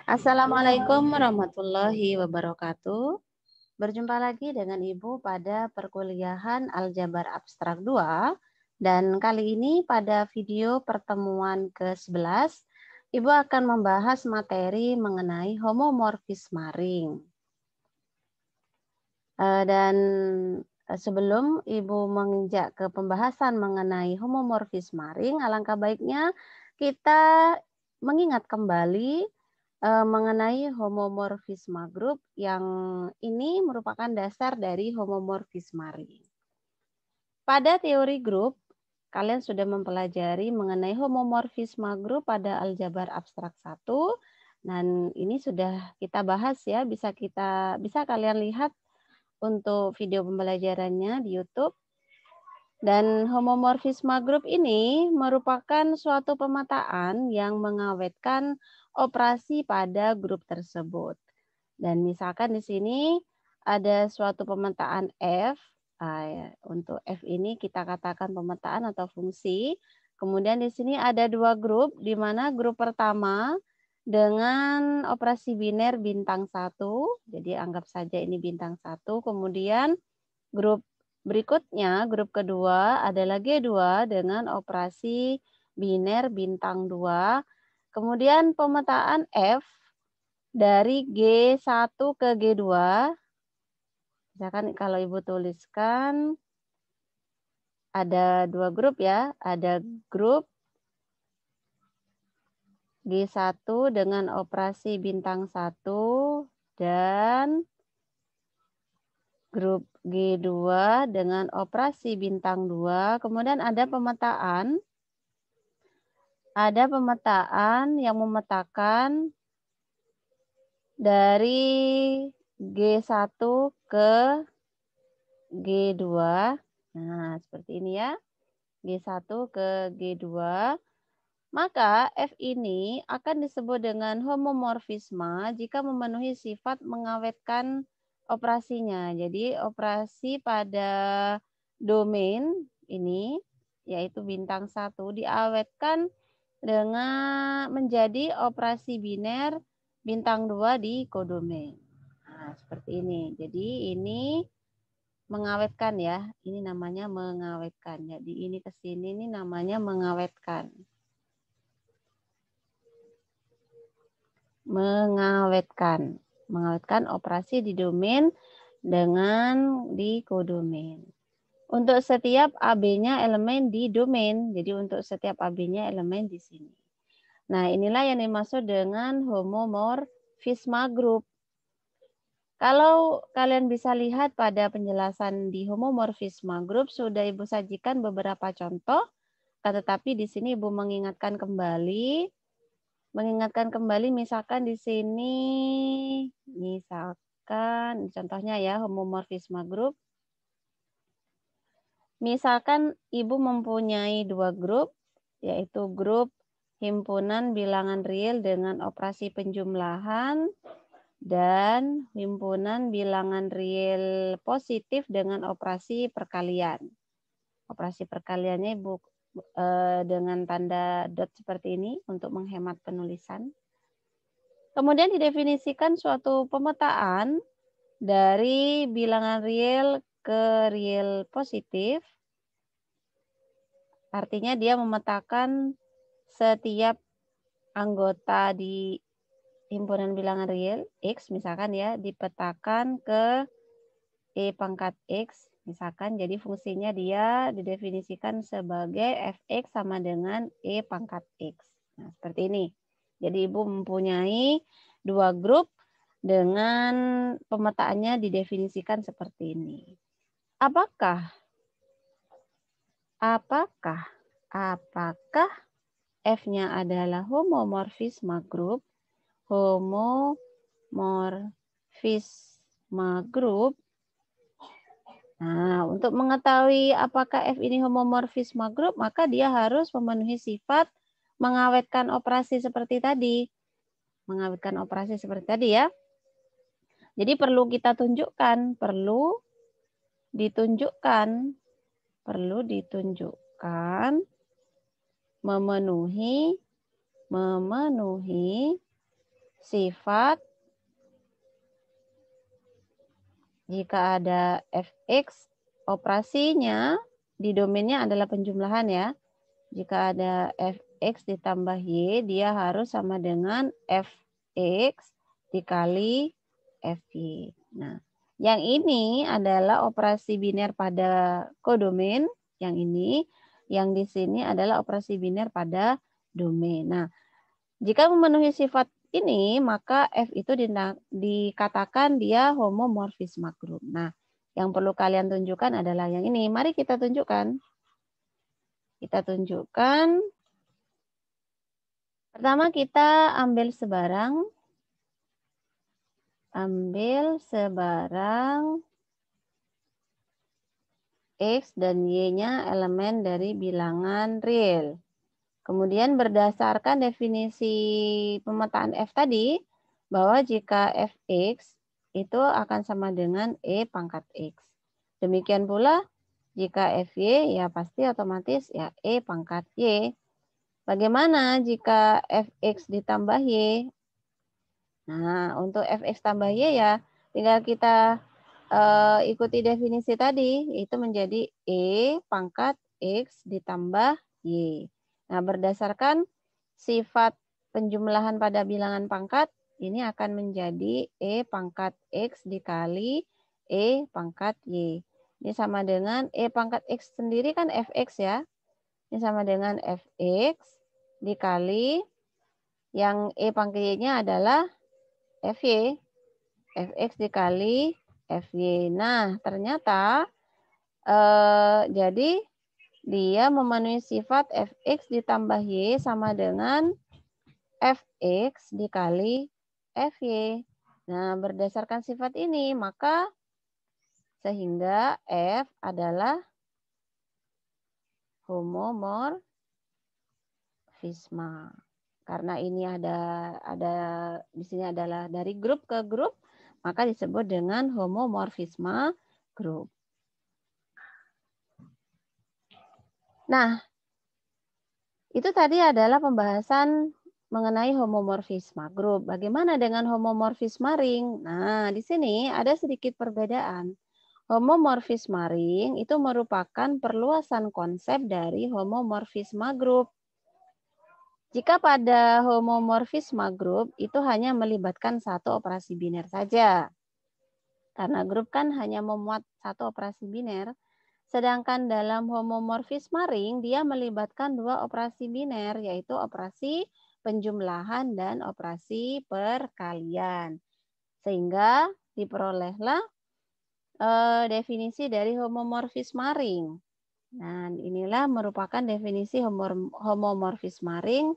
Assalamualaikum warahmatullahi wabarakatuh. Berjumpa lagi dengan Ibu pada perkuliahan Aljabar Abstrak 2. Dan kali ini pada video pertemuan ke-11, Ibu akan membahas materi mengenai homomorfisme ring. Dan sebelum Ibu menginjak ke pembahasan mengenai homomorfisme ring, alangkah baiknya kita mengingat kembali mengenai homomorfisme grup yang ini merupakan dasar dari homomorfisme ring. Pada teori grup, kalian sudah mempelajari mengenai homomorfisme grup pada aljabar abstrak 1 dan ini sudah kita bahas ya, bisa kalian lihat untuk video pembelajarannya di YouTube. Dan homomorfisme grup ini merupakan suatu pemetaan yang mengawetkan operasi pada grup tersebut. Dan misalkan di sini ada suatu pemetaan F. Untuk F ini kita katakan pemetaan atau fungsi. Kemudian di sini ada dua grup, di mana grup pertama dengan operasi biner bintang 1. Jadi anggap saja ini bintang 1. Kemudian grup berikutnya, grup kedua adalah G2 dengan operasi biner bintang 2. Kemudian pemetaan F dari G1 ke G2. Misalkan kalau Ibu tuliskan ada dua grup ya. Ada grup G1 dengan operasi bintang 1 dan grup G2 dengan operasi bintang 2. Kemudian ada pemetaan yang memetakan dari G1 ke G2. Nah, seperti ini ya. G1 ke G2. Maka F ini akan disebut dengan homomorfisme jika memenuhi sifat mengawetkan operasinya. Jadi operasi pada domain ini yaitu bintang 1 diawetkan dengan menjadi operasi biner bintang 2 di kodomain. Nah, seperti ini. Jadi ini mengawetkan ya. Ini namanya mengawetkan. Jadi ini ke sini ini namanya mengawetkan. Mengawetkan operasi di domain dengan di kodomain. Untuk setiap AB-nya elemen di domain. Jadi untuk setiap AB-nya elemen di sini. Nah, inilah yang dimaksud dengan homomorfisme grup. Kalau kalian bisa lihat pada penjelasan di homomorfisme grup, sudah Ibu sajikan beberapa contoh, tetapi di sini Ibu mengingatkan kembali misalkan di sini, misalkan contohnya ya homomorfisme grup. Misalkan Ibu mempunyai dua grup, yaitu grup himpunan bilangan real dengan operasi penjumlahan dan himpunan bilangan real positif dengan operasi perkalian. Operasi perkaliannya Ibu dengan tanda dot seperti ini untuk menghemat penulisan. Kemudian didefinisikan suatu pemetaan dari bilangan real ke real positif. Artinya dia memetakan setiap anggota di himpunan bilangan real X misalkan ya dipetakan ke E pangkat X misalkan, jadi fungsinya dia didefinisikan sebagai Fx sama dengan E pangkat X. Nah, seperti ini. Jadi Ibu mempunyai dua grup dengan pemetaannya didefinisikan seperti ini. Apakah F-nya adalah homomorfisme grup? Nah, untuk mengetahui apakah F ini homomorfisme grup, maka dia harus memenuhi sifat mengawetkan operasi seperti tadi. Mengawetkan operasi seperti tadi ya. Jadi perlu kita tunjukkan, perlu ditunjukkan memenuhi sifat jika ada fx, operasinya di domainnya adalah penjumlahan ya. Jika ada fx ditambah y, dia harus sama dengan fx dikali fy. Nah, yang ini adalah operasi biner pada kodomain. Yang ini, yang di sini adalah operasi biner pada domain. Nah, jika memenuhi sifat ini, maka F itu dikatakan dia homomorfisme grup. Nah, yang perlu kalian tunjukkan adalah yang ini. Mari kita tunjukkan. Kita tunjukkan. Pertama kita ambil sebarang. Ambil sebarang X dan Y-nya elemen dari bilangan real. Kemudian berdasarkan definisi pemetaan F tadi, bahwa jika Fx itu akan sama dengan E pangkat X. Demikian pula jika Fy ya pasti otomatis ya E pangkat Y. Bagaimana jika Fx ditambah Y? Nah, untuk Fx tambah Y ya tinggal kita ikuti definisi tadi, itu menjadi E pangkat X ditambah Y. Nah, berdasarkan sifat penjumlahan pada bilangan pangkat, ini akan menjadi E pangkat X dikali E pangkat Y. Ini sama dengan E pangkat X sendiri kan Fx ya. Ini sama dengan Fx dikali yang E pangkat Y-nya adalah Fy. Fx dikali Fy. Nah, ternyata jadi dia memenuhi sifat Fx ditambah Y sama dengan Fx dikali Fy. Nah, berdasarkan sifat ini, maka sehingga F adalah homomorfisme. Karena ini ada di sini adalah dari grup ke grup, maka disebut dengan homomorfisme grup. Nah, itu tadi adalah pembahasan mengenai homomorfisme grup. Bagaimana dengan homomorfisme ring? Nah, di sini ada sedikit perbedaan. Homomorfisme ring itu merupakan perluasan konsep dari homomorfisme grup. Jika pada homomorfisme grup itu hanya melibatkan satu operasi biner saja. Karena grup kan hanya memuat satu operasi biner. Sedangkan dalam homomorfisme ring dia melibatkan dua operasi biner, yaitu operasi penjumlahan dan operasi perkalian. Sehingga diperolehlah definisi dari homomorfisme ring. Nah, inilah merupakan definisi homomorfisme ring.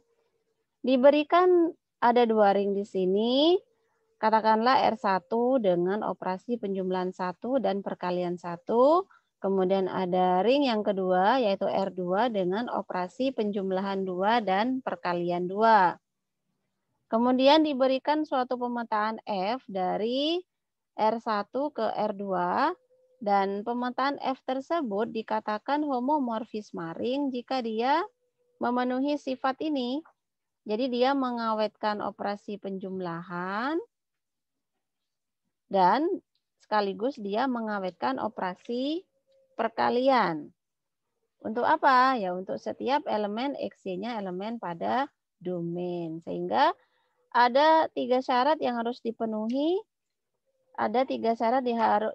Diberikan ada dua ring di sini. Katakanlah R1 dengan operasi penjumlahan 1 dan perkalian 1. Kemudian ada ring yang kedua yaitu R2 dengan operasi penjumlahan 2 dan perkalian 2. Kemudian diberikan suatu pemetaan F dari R1 ke R2 dan pemetaan F tersebut dikatakan homomorfisme ring jika dia memenuhi sifat ini. Jadi dia mengawetkan operasi penjumlahan dan sekaligus dia mengawetkan operasi perkalian. Untuk apa? Ya untuk setiap elemen X-nya elemen pada domain. Sehingga ada 3 syarat yang harus dipenuhi. Ada 3 syarat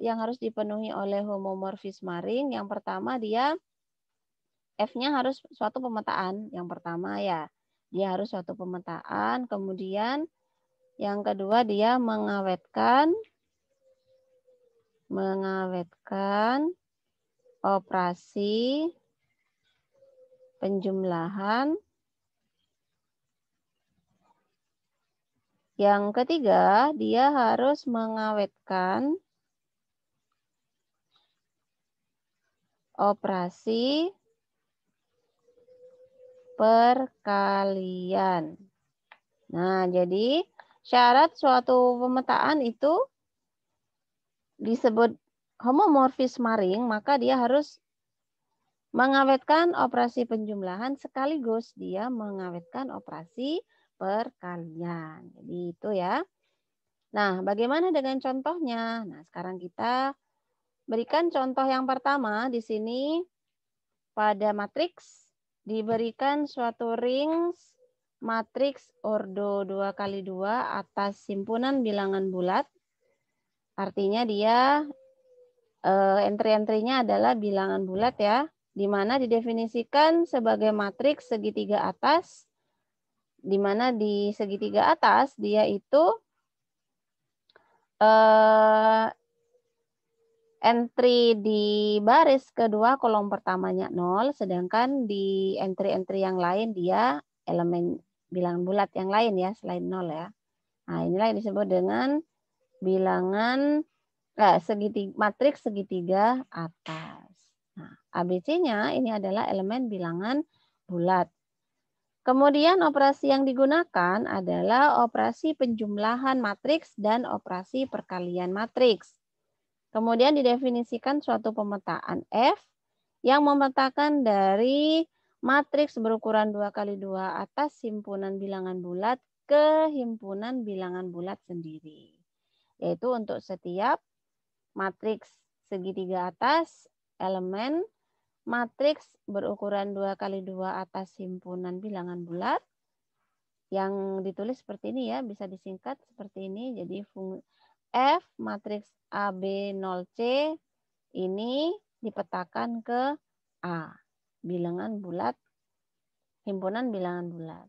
yang harus dipenuhi oleh homomorfisme ring. Yang pertama dia F-nya harus suatu pemetaan. Yang pertama ya, dia harus suatu pemetaan. Kemudian yang kedua dia mengawetkan operasi penjumlahan. Yang ketiga, dia harus mengawetkan operasi perkalian. Nah, jadi syarat suatu pemetaan itu disebut homomorfisme ring, maka dia harus mengawetkan operasi penjumlahan sekaligus dia mengawetkan operasi perkalian. Jadi itu ya. Nah, bagaimana dengan contohnya? Nah, sekarang kita berikan contoh yang pertama di sini pada matriks diberikan suatu ring matriks ordo 2x2 atas simpunan bilangan bulat. Artinya dia entry-entry-nya adalah bilangan bulat ya, di mana didefinisikan sebagai matriks segitiga atas, di mana di segitiga atas dia itu entry di baris kedua kolom pertamanya 0, sedangkan di entry-entry yang lain dia elemen bilangan bulat yang lain ya, selain 0 ya. Nah, inilah yang disebut dengan bilangan matriks segitiga atas. Nah, ABC-nya ini adalah elemen bilangan bulat. Kemudian operasi yang digunakan adalah operasi penjumlahan matriks dan operasi perkalian matriks. Kemudian didefinisikan suatu pemetaan F yang memetakan dari matriks berukuran 2x2 atas himpunan bilangan bulat ke himpunan bilangan bulat sendiri. Yaitu untuk setiap matriks segitiga atas elemen matriks berukuran 2x2 atas himpunan bilangan bulat yang ditulis seperti ini ya, bisa disingkat seperti ini. Jadi F matriks AB 0C ini dipetakan ke A, bilangan bulat, himpunan bilangan bulat.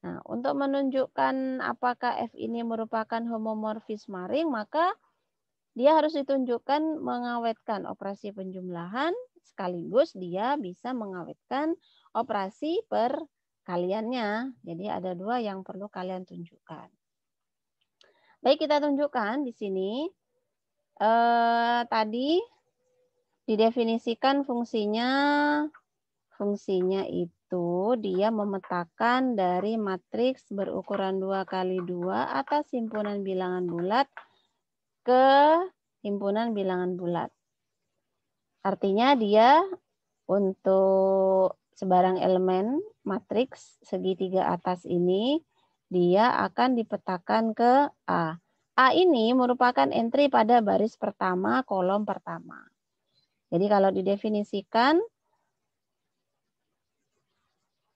Nah, untuk menunjukkan apakah F ini merupakan homomorfisme maring, maka dia harus ditunjukkan mengawetkan operasi penjumlahan, sekaligus dia bisa mengawetkan operasi perkaliannya. Jadi ada dua yang perlu kalian tunjukkan. Baik, kita tunjukkan di sini. Tadi didefinisikan fungsinya itu dia memetakan dari matriks berukuran 2x2 atas himpunan bilangan bulat ke himpunan bilangan bulat. Artinya dia untuk sebarang elemen matriks segitiga atas ini dia akan dipetakan ke A. A ini merupakan entry pada baris pertama kolom pertama. Jadi kalau didefinisikan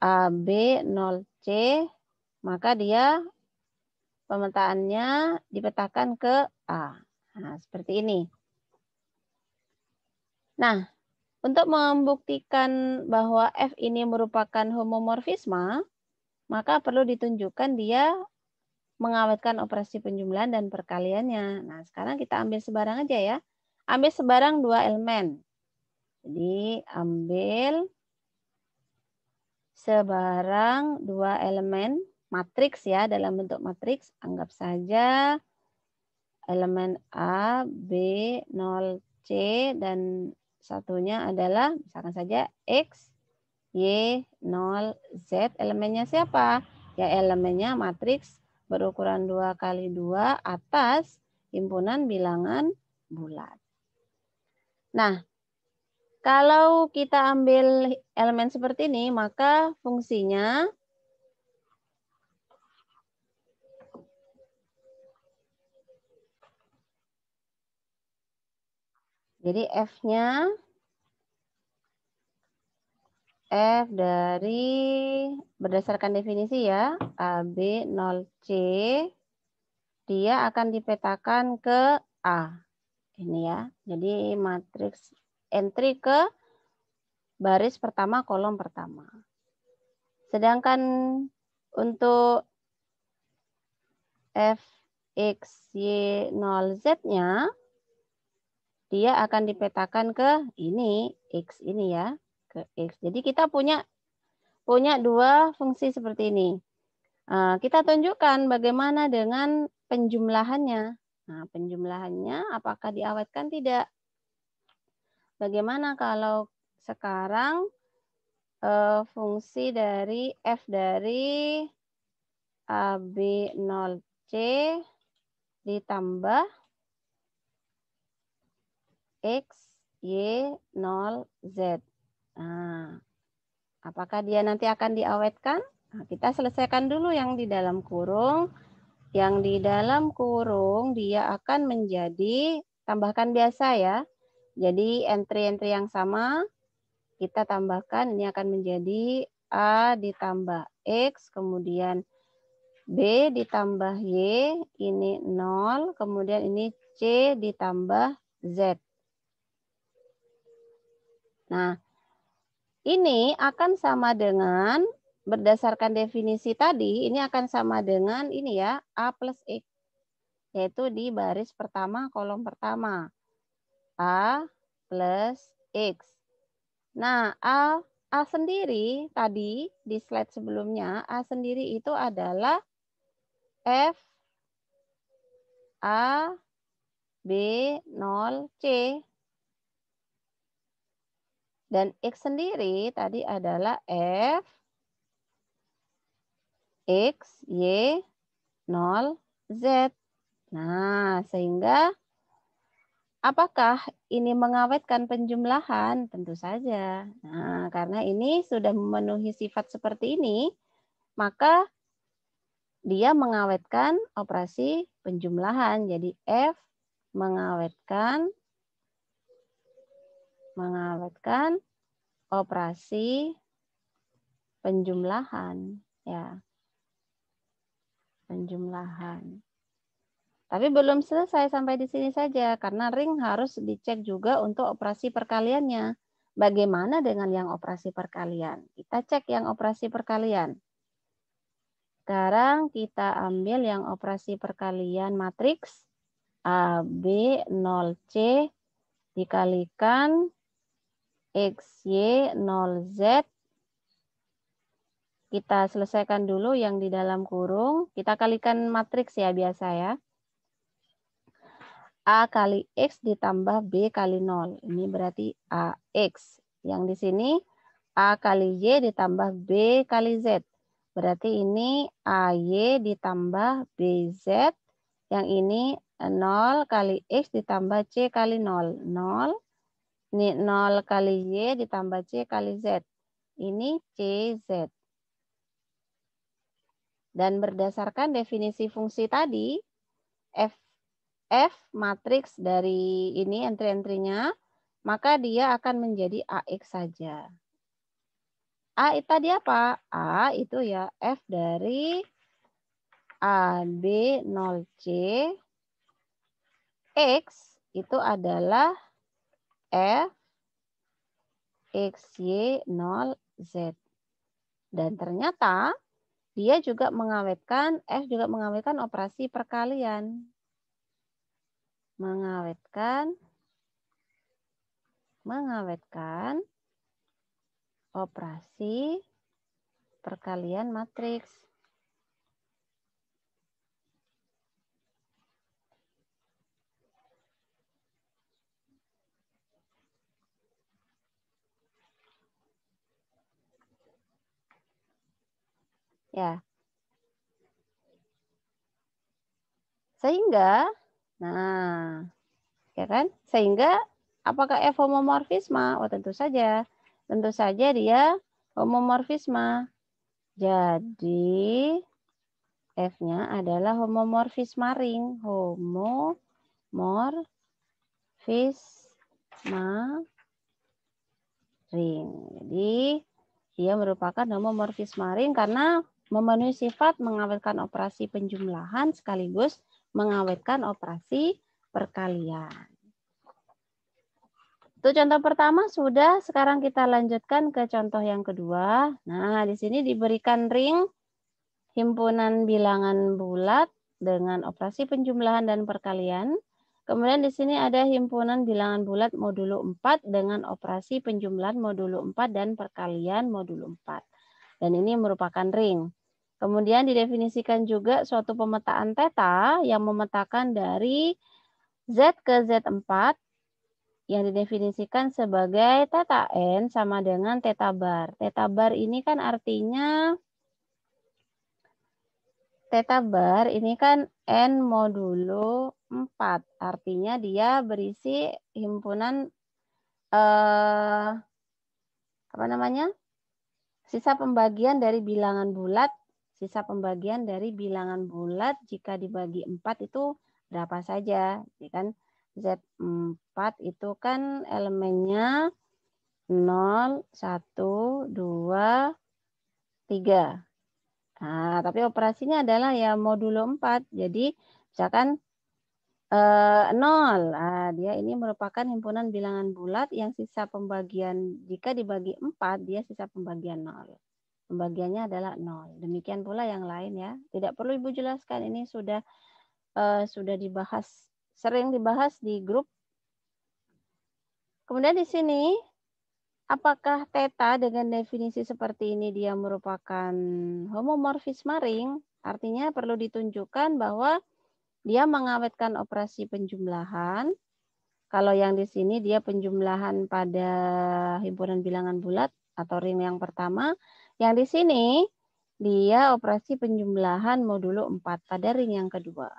AB 0C, maka dia pemetaannya dipetakan ke A. Nah, seperti ini. Nah, untuk membuktikan bahwa F ini merupakan homomorfisme, maka perlu ditunjukkan dia mengawetkan operasi penjumlahan dan perkaliannya. Nah, sekarang kita ambil sebarang aja ya. Ambil sebarang dua elemen. Jadi, ambil sebarang dua elemen matriks ya, dalam bentuk matriks. Anggap saja elemen A, B, 0C, dan satunya adalah misalkan saja X, Y, 0, Z. Elemennya siapa? Ya elemennya matriks berukuran 2x2 atas himpunan bilangan bulat. Nah, kalau kita ambil elemen seperti ini, maka fungsinya jadi F-nya F dari berdasarkan definisi ya, AB 0C dia akan dipetakan ke A. Ini ya. Jadi matriks entry ke baris pertama kolom pertama. Sedangkan untuk Fx,Y,0Z-nya dia akan dipetakan ke ini, X ini ya, ke X. Jadi kita punya dua fungsi seperti ini. Kita tunjukkan bagaimana dengan penjumlahannya. Nah, penjumlahannya apakah diawetkan tidak? Bagaimana kalau sekarang fungsi dari F dari AB 0C ditambah X, Y, 0, Z. Nah, apakah dia nanti akan diawetkan? Nah, kita selesaikan dulu yang di dalam kurung. Yang di dalam kurung dia akan menjadi, tambahkan biasa ya. Jadi entry-entry yang sama kita tambahkan, ini akan menjadi A ditambah X, kemudian B ditambah Y, ini 0, kemudian ini C ditambah Z. Nah, ini akan sama dengan, berdasarkan definisi tadi, ini akan sama dengan ini ya, A plus X. Yaitu di baris pertama, kolom pertama. A plus X. Nah, A sendiri tadi di slide sebelumnya, A sendiri itu adalah F A B 0 C. Dan X sendiri tadi adalah F X Y 0 Z. Nah, sehingga apakah ini mengawetkan penjumlahan? Tentu saja. Nah, karena ini sudah memenuhi sifat seperti ini, maka dia mengawetkan operasi penjumlahan. Jadi F mengawetkan operasi penjumlahan, ya. Penjumlahan. Tapi belum selesai sampai di sini saja, karena ring harus dicek juga untuk operasi perkaliannya. Bagaimana dengan yang operasi perkalian? Kita cek yang operasi perkalian. Sekarang kita ambil yang operasi perkalian matriks AB 0C dikalikan XY 0Z. Kita selesaikan dulu yang di dalam kurung. Kita kalikan matriks ya, biasa ya. A kali X ditambah B kali 0. Ini berarti AX. Yang di sini A kali Y ditambah B kali Z. Berarti ini AY ditambah BZ. Yang ini 0 kali X ditambah C kali 0. 0. Ini 0 kali Y ditambah C kali Z. Ini CZ. Dan berdasarkan definisi fungsi tadi, F matriks dari ini entry-entrynya, maka dia akan menjadi AX saja. A tadi apa? A itu ya F dari AB 0C. X itu adalah F XY 0Z. Dan ternyata dia juga mengawetkan, F juga mengawetkan operasi perkalian. Mengawetkan operasi perkalian matriks. Ya. Sehingga, nah, ya kan? Sehingga apakah F homomorfisme? Oh, tentu saja. Tentu saja dia homomorfisme. Jadi F-nya adalah homomorfisme ring. Homomorfisme ring. Jadi dia merupakan homomorfisme ring karena memenuhi sifat mengawetkan operasi penjumlahan sekaligus mengawetkan operasi perkalian. Itu contoh pertama sudah, sekarang kita lanjutkan ke contoh yang kedua. Nah, di sini diberikan ring himpunan bilangan bulat dengan operasi penjumlahan dan perkalian. Kemudian di sini ada himpunan bilangan bulat modulo 4 dengan operasi penjumlahan modulo 4 dan perkalian modulo 4. Dan ini merupakan ring. Kemudian didefinisikan juga suatu pemetaan theta yang memetakan dari Z ke Z4 yang didefinisikan sebagai theta N sama dengan theta bar. Theta bar ini kan artinya, theta bar ini kan N modulo 4. Artinya dia berisi himpunan Sisa pembagian dari bilangan bulat, jika dibagi 4 itu berapa saja, ya kan? Z4 itu kan elemennya 0, 1, 2, 3. Nah, tapi operasinya adalah ya modulo 4. Jadi misalkan 0. Nah, dia ini merupakan himpunan bilangan bulat yang sisa pembagian, jika dibagi 4, dia sisa pembagian 0. Pembagiannya adalah 0. Demikian pula yang lain ya. Tidak perlu Ibu jelaskan, ini sudah dibahas, sering dibahas di grup. Kemudian di sini, apakah theta dengan definisi seperti ini dia merupakan homomorfisme ring? Artinya perlu ditunjukkan bahwa dia mengawetkan operasi penjumlahan. Kalau yang di sini dia penjumlahan pada himpunan bilangan bulat atau ring yang pertama. Yang di sini dia operasi penjumlahan modulo 4 pada ring yang kedua.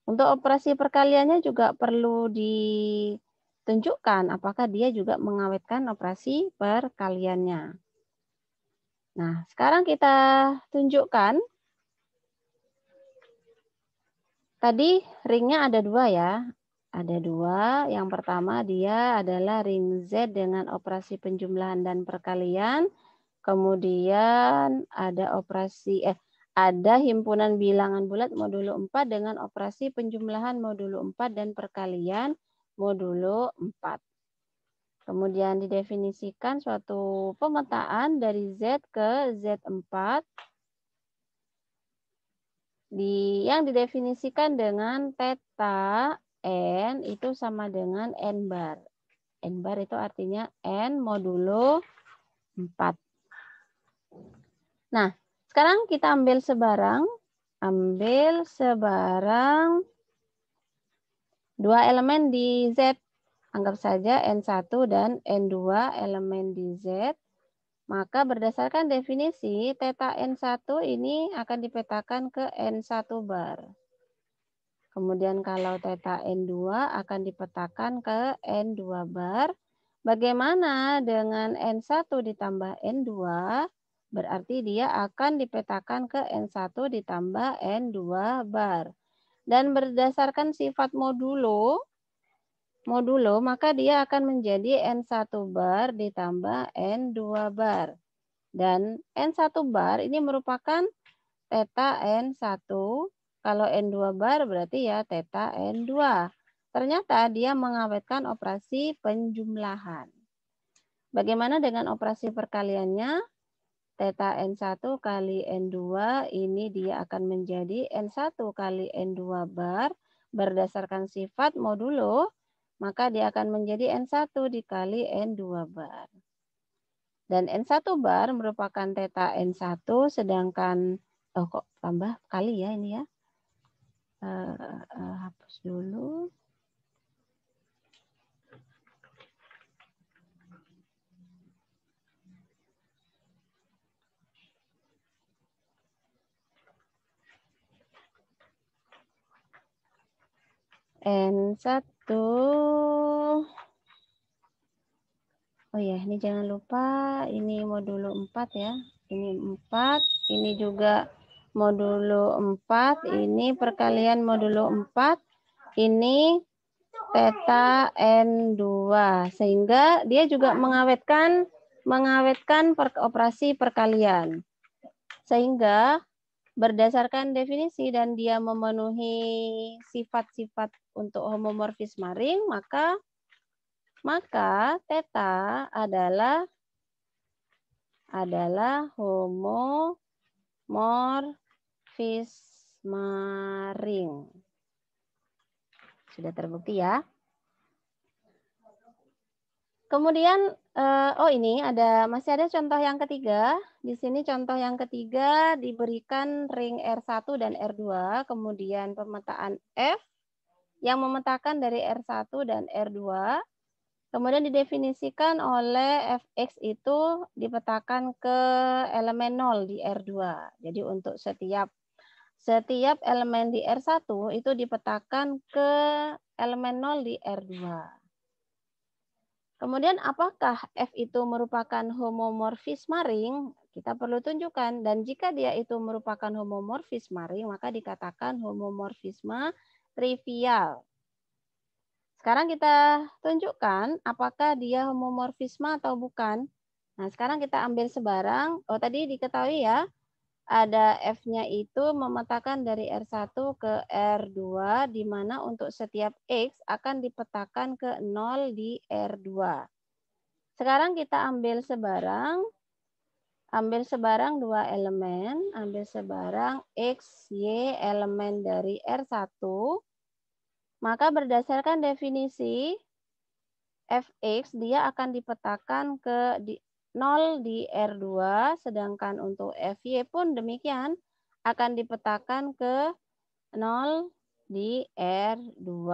Untuk operasi perkaliannya juga perlu ditunjukkan apakah dia juga mengawetkan operasi perkaliannya. Nah, sekarang kita tunjukkan. Tadi ringnya ada 2 ya. Ada 2. Yang pertama dia adalah ring Z dengan operasi penjumlahan dan perkalian. Kemudian ada himpunan bilangan bulat modulo 4 dengan operasi penjumlahan modulo 4 dan perkalian modulo 4. Kemudian didefinisikan suatu pemetaan dari Z ke Z4 yang didefinisikan dengan theta N itu sama dengan N bar. N bar itu artinya N modulo 4. Nah, sekarang kita ambil sebarang 2 elemen di Z. Anggap saja N1 dan N2 elemen di Z. Maka berdasarkan definisi, theta N1 ini akan dipetakan ke N1 bar. Kemudian kalau theta N2 akan dipetakan ke N2 bar. Bagaimana dengan N1 ditambah N2? Berarti dia akan dipetakan ke N1 ditambah N2 bar. Dan berdasarkan sifat modulo, maka dia akan menjadi N1 bar ditambah N2 bar. Dan N1 bar ini merupakan theta N1. Kalau N2 bar berarti ya theta N2. Ternyata dia mengawetkan operasi penjumlahan. Bagaimana dengan operasi perkaliannya? Theta N1 kali N2 ini dia akan menjadi N1 kali N2 bar. Berdasarkan sifat modulo, maka dia akan menjadi N1 dikali N2 bar. Dan N1 bar merupakan theta N1, sedangkan, kok tambah kali ya ini ya. Hapus dulu. N1. Oh ya, ini jangan lupa ini modulo 4 ya. Ini 4, ini juga modulo 4, ini perkalian modulo 4, ini theta N2. Sehingga dia juga mengawetkan operasi perkalian. Sehingga berdasarkan definisi dan dia memenuhi sifat-sifat untuk homomorfisme ring, maka theta adalah homomorfisme ring. Sudah terbukti ya. Kemudian ini masih ada contoh yang ketiga. Di sini contoh yang ketiga diberikan ring R1 dan R2, kemudian pemetaan F yang memetakan dari R1 dan R2. Kemudian didefinisikan oleh Fx itu dipetakan ke elemen 0 di R2. Jadi untuk setiap elemen di R1 itu dipetakan ke elemen 0 di R2. Kemudian apakah F itu merupakan homomorfisme ring? Kita perlu tunjukkan. Dan jika dia itu merupakan homomorfisme ring, maka dikatakan homomorfisme trivial. Sekarang kita tunjukkan apakah dia homomorfisme atau bukan. Nah, sekarang kita ambil sebarang. Oh, tadi diketahui ya, ada F-nya itu memetakan dari R1 ke R2, di mana untuk setiap X akan dipetakan ke 0 di R2. Sekarang kita ambil sebarang dua elemen, ambil sebarang X, Y, elemen dari R1, maka berdasarkan definisi Fx, dia akan dipetakan ke 0 di R2, sedangkan untuk Fy pun demikian, akan dipetakan ke 0 di R2.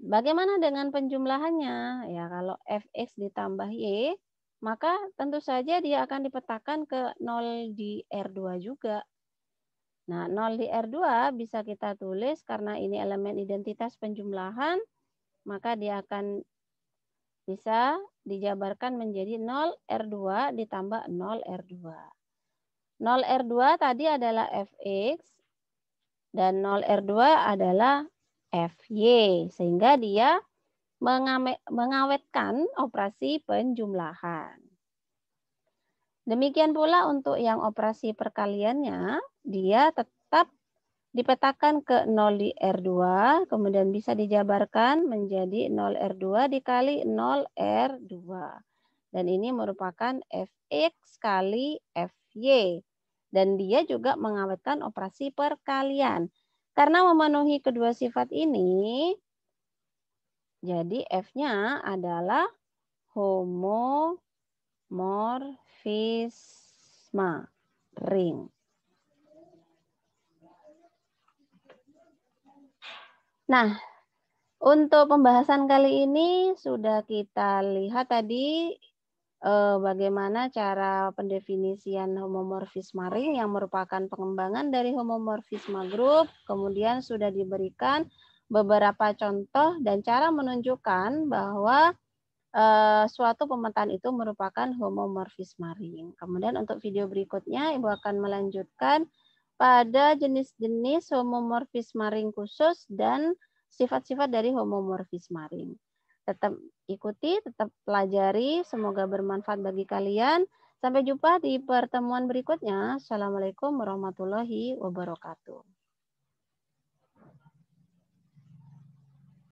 Bagaimana dengan penjumlahannya? Ya, kalau Fx ditambah Y, maka tentu saja dia akan dipetakan ke 0 di R2 juga. Nah, 0 di R2 bisa kita tulis karena ini elemen identitas penjumlahan, maka dia akan bisa dijabarkan menjadi 0 R2 ditambah 0 R2. 0 R2 tadi adalah Fx dan 0 R2 adalah Fy, sehingga dia mengawetkan operasi penjumlahan. Demikian pula untuk yang operasi perkaliannya, dia tetap dipetakan ke 0 di R2, kemudian bisa dijabarkan menjadi 0 R2 dikali 0 R2. Dan ini merupakan Fx kali Fy. Dan dia juga mengawetkan operasi perkalian. Karena memenuhi kedua sifat ini, jadi F-nya adalah homomorfisme ring. Nah, untuk pembahasan kali ini sudah kita lihat tadi bagaimana cara pendefinisian homomorfisme ring yang merupakan pengembangan dari homomorfisme grup. Kemudian sudah diberikan beberapa contoh dan cara menunjukkan bahwa suatu pemetaan itu merupakan homomorfisme ring. Kemudian untuk video berikutnya Ibu akan melanjutkan pada jenis-jenis homomorfisme ring khusus dan sifat-sifat dari homomorfisme ring. Tetap ikuti, tetap pelajari, semoga bermanfaat bagi kalian. Sampai jumpa di pertemuan berikutnya. Assalamualaikum warahmatullahi wabarakatuh.